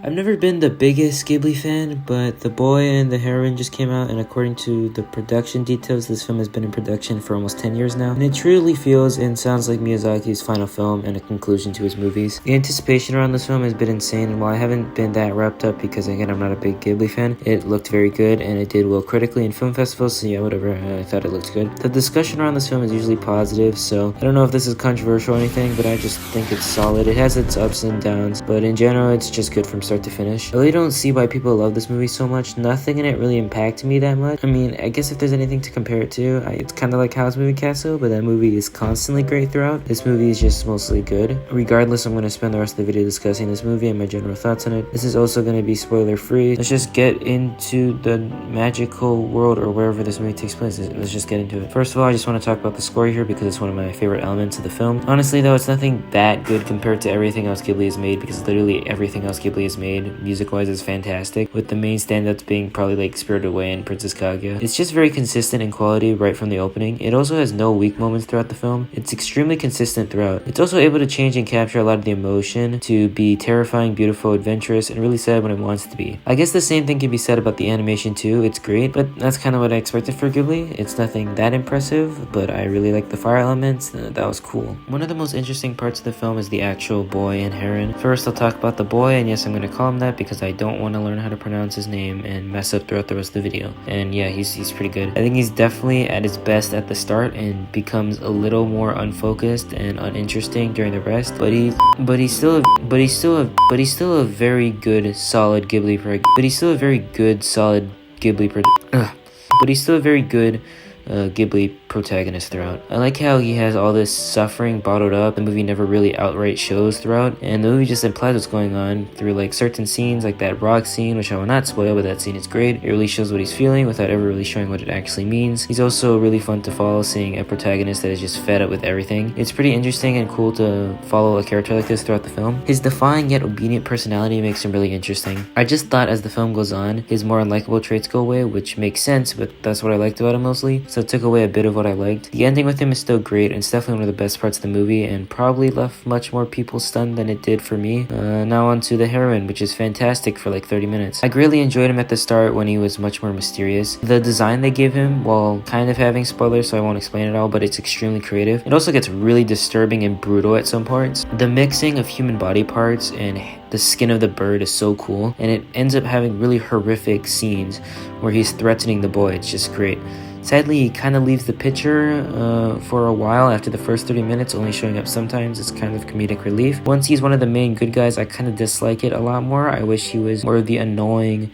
I've never been the biggest Ghibli fan, but The Boy and the Heron just came out, and according to the production details, this film has been in production for almost 10 years now, and it truly feels and sounds like Miyazaki's final film and a conclusion to his movies. The anticipation around this film has been insane, and while I haven't been that wrapped up because, again, I'm not a big Ghibli fan, it looked very good, and it did well critically in film festivals, so yeah, whatever, I thought it looked good. The discussion around this film is usually positive, so I don't know if this is controversial or anything, but I just think it's solid. It has its ups and downs, but in general, it's just good from start to finish. I really don't see why people love this movie so much. Nothing in it really impacted me that much. I mean, I guess if there's anything to compare it to, it's kind of like Howl's Moving Castle, but that movie is constantly great throughout. This movie is just mostly good. Regardless, I'm going to spend the rest of the video discussing this movie and my general thoughts on it. This is also going to be spoiler free. Let's just get into the magical world or wherever this movie takes place. Let's just get into it. First of all, I just want to talk about the score here because it's one of my favorite elements of the film. Honestly though, it's nothing that good compared to everything else Ghibli has made, because literally everything else Ghibli has made music-wise is fantastic, with the main standouts being probably like Spirited Away and Princess Kaguya. It's just very consistent in quality right from the opening. It also has no weak moments throughout the film. It's extremely consistent throughout. It's also able to change and capture a lot of the emotion to be terrifying, beautiful, adventurous, and really sad when it wants to be. I guess the same thing can be said about the animation too. It's great, but that's kind of what I expected for Ghibli. It's nothing that impressive, but I really like the fire elements. That was cool. One of the most interesting parts of the film is the actual boy and Heron. First, I'll talk about the boy, and yes, I'm going to call him that because I don't want to learn how to pronounce his name and mess up throughout the rest of the video. And yeah, he's pretty good. I think he's definitely at his best at the start and becomes a little more unfocused and uninteresting during the rest. But he's still a very good solid Ghibli Ghibli protagonist throughout. I like how he has all this suffering bottled up. The movie never really outright shows throughout, and the movie just implies what's going on through like certain scenes, like that rock scene, which I will not spoil, but that scene is great. It really shows what he's feeling without ever really showing what it actually means. He's also really fun to follow, seeing a protagonist that is just fed up with everything. It's pretty interesting and cool to follow a character like this throughout the film. His defying yet obedient personality makes him really interesting. I just thought as the film goes on, his more unlikable traits go away, which makes sense, but that's what I liked about him mostly, so it took away a bit of what I liked. The ending with him is still great, and it's definitely one of the best parts of the movie, and probably left much more people stunned than it did for me. Now on to the Heron, which is fantastic for like 30 minutes. I greatly enjoyed him at the start when he was much more mysterious. The design they give him, while kind of having spoilers, so I won't explain it all, but it's extremely creative. It also gets really disturbing and brutal at some parts. The mixing of human body parts and the skin of the bird is so cool, and it ends up having really horrific scenes where he's threatening the boy. It's just great. Sadly, he kind of leaves the picture for a while after the first 30 minutes, only showing up sometimes. It's kind of comedic relief. Once he's one of the main good guys, I kind of dislike it a lot more. I wish he was more of the annoying,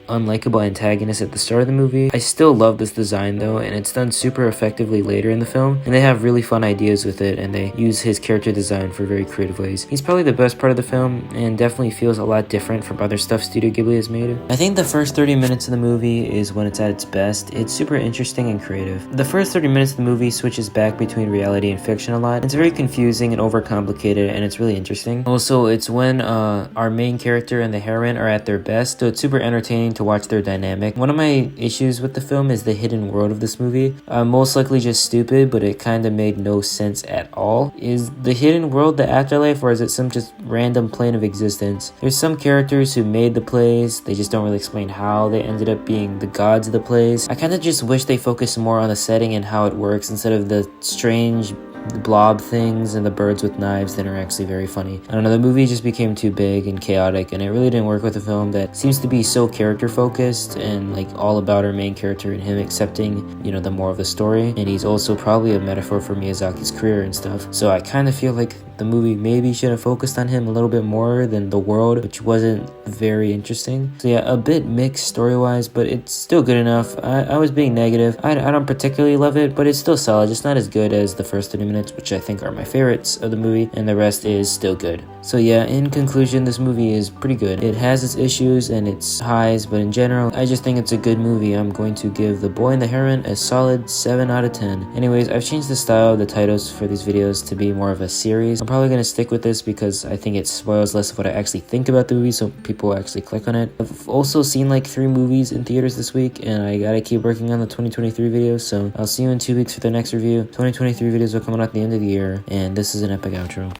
unlikable antagonist at the start of the movie. I still love this design though, and it's done super effectively later in the film, and they have really fun ideas with it, and they use his character design for very creative ways. He's probably the best part of the film, and definitely feels a lot different from other stuff Studio Ghibli has made. I think the first 30 minutes of the movie is when it's at its best. It's super interesting and creative. The first 30 minutes of the movie switches back between reality and fiction a lot. It's very confusing and overcomplicated, and it's really interesting. Also, it's when our main character and the heroine are at their best, so it's super entertaining to watch their dynamic. One of my issues with the film is the hidden world of this movie. Most likely just stupid, but it kind of made no sense at all. Is the hidden world the afterlife, or is it some just random plane of existence? There's some characters who made the place, they just don't really explain how they ended up being the gods of the place. I kind of just wish they focused more on the setting and how it works instead of the strange blob things and the birds with knives that are actually very funny. I don't know, the movie just became too big and chaotic, and it really didn't work with a film that seems to be so character focused and like all about our main character and him accepting, you know, the more of the story. And he's also probably a metaphor for Miyazaki's career and stuff. So I kind of feel like the movie maybe should have focused on him a little bit more than the world, which wasn't very interesting. So yeah, a bit mixed story-wise, but it's still good enough. I was being negative. I don't particularly love it, but it's still solid. It's not as good as the first 30 minutes, which I think are my favorites of the movie, and the rest is still good. So yeah, in conclusion, this movie is pretty good. It has its issues and its highs, but in general, I just think it's a good movie. I'm going to give The Boy and the Heron a solid 7 out of 10. Anyways, I've changed the style of the titles for these videos to be more of a series. I'm probably going to stick with this because I think it spoils less of what I actually think about the movie, so people will actually click on it. I've also seen like 3 movies in theaters this week, and I gotta keep working on the 2023 videos, so I'll see you in 2 weeks for the next review. 2023 videos are coming out at the end of the year, and this is an epic outro.